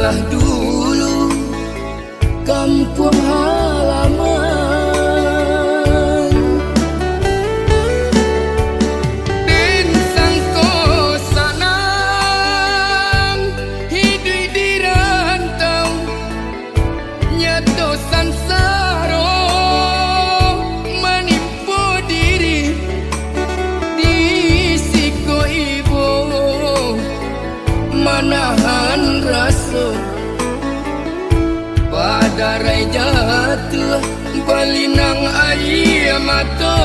adalah dulu kampung halaman. Den sangko sanang hidup di rantau, nyato sansaro menipu diri di siko ibu, manahan rasa pada rai jatuh balinang air mata.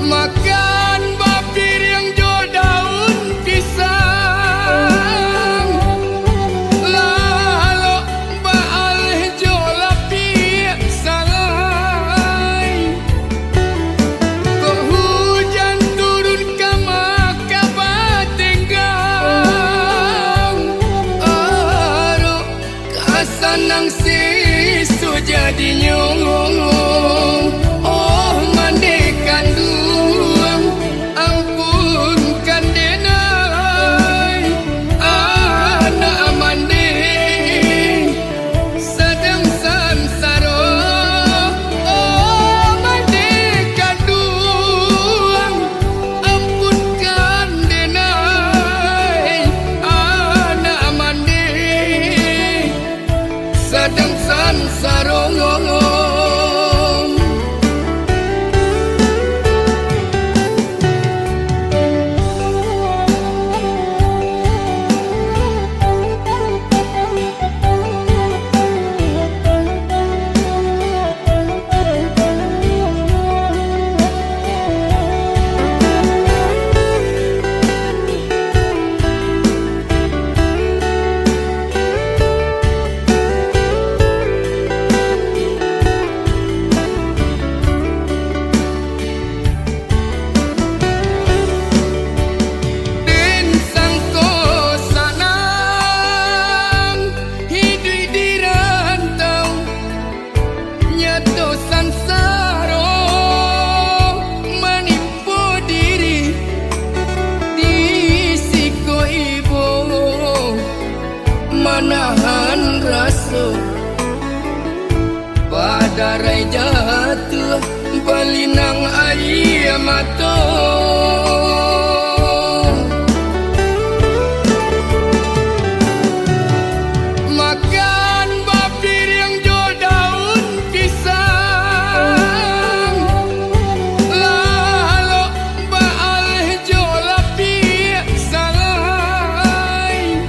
Makan bapir yang jo daun pisang, lalu baal jo lapik salai. Kok hujan turun ke maka batenggang, aro kasanang sisu jadi nyong. Oh mandekan duang, ampunkan denai anak mande sedang sansaro. Oh mandekan duang, ampunkan denai anak mande sedang sansaro. Den sangko sanang hidup di rantau, nyato sansaro menipu diri di siko ibu, manahan rasa pada rai jatuh balinang air mata. Makan bapir yang jo daun pisang, lalu baal jo lapik salai.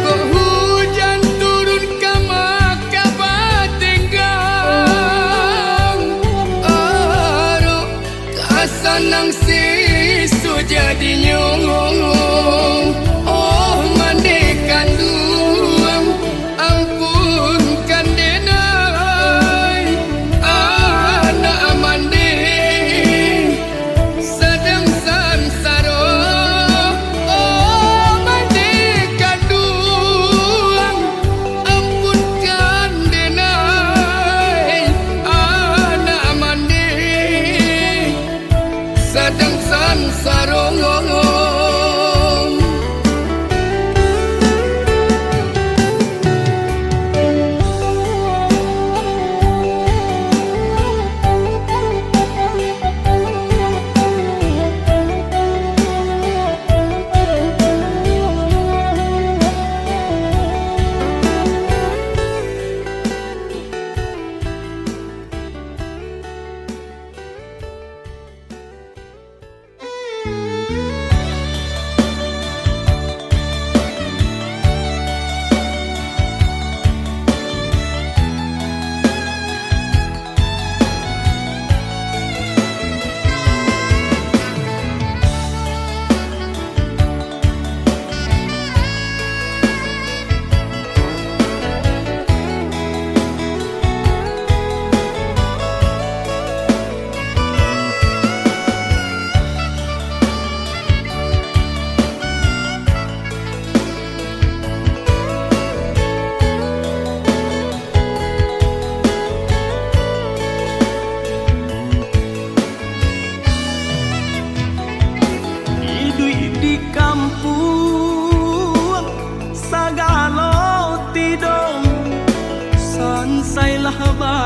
Kok hujan turun ke maka batenggang, aro kasan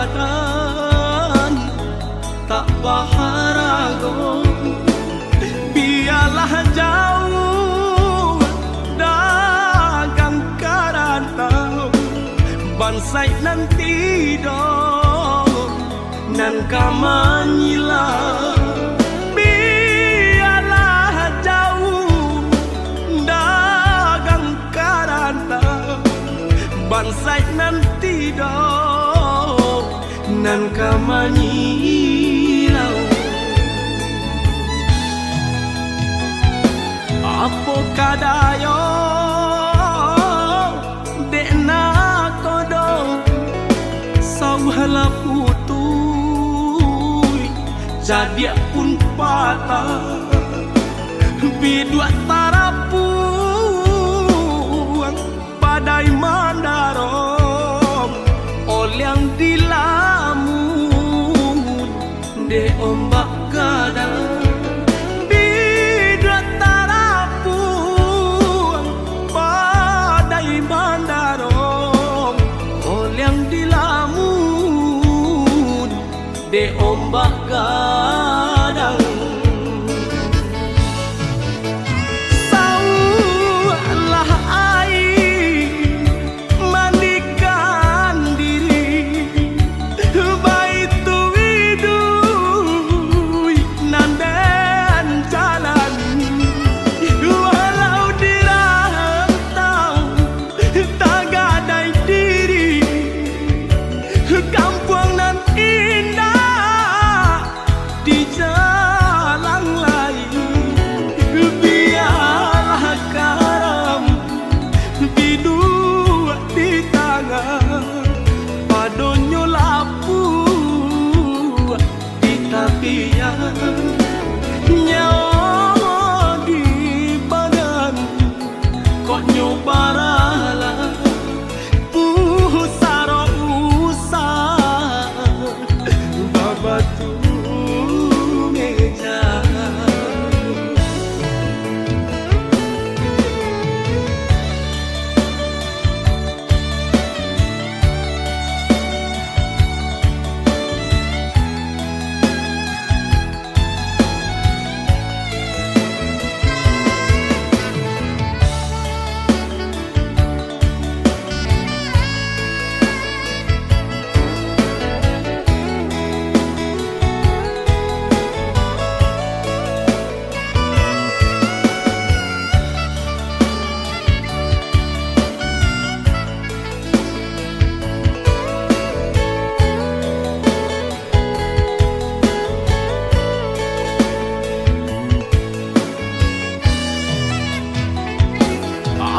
badan tak baharago, biarlah jauh dagang karantau bansai nanti dong nan kamanyila, biarlah jauh dagang karantau bansai nanti dong nan kamanyilau. Apo kadayo dekna kodong sauhala putui jadi pun patah bidua tarapuang padai mandarong olyang dilamun de ombak gadang. De ombak gadang saulah air mandikan diri baitu widui nandan jalan walau dirantau tak gadai diri kampung nan indah di jalan lain, biarlah karam bidua di tangan padonyo lapu di tapian nyawa di badan kok nyobaralah pusaro usah babatu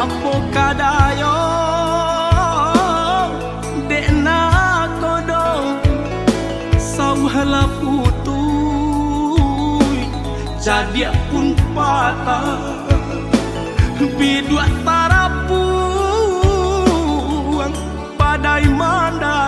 apo kadayo dekna kodong sauhala putui jadi pun patah bidua tarapuang padai manda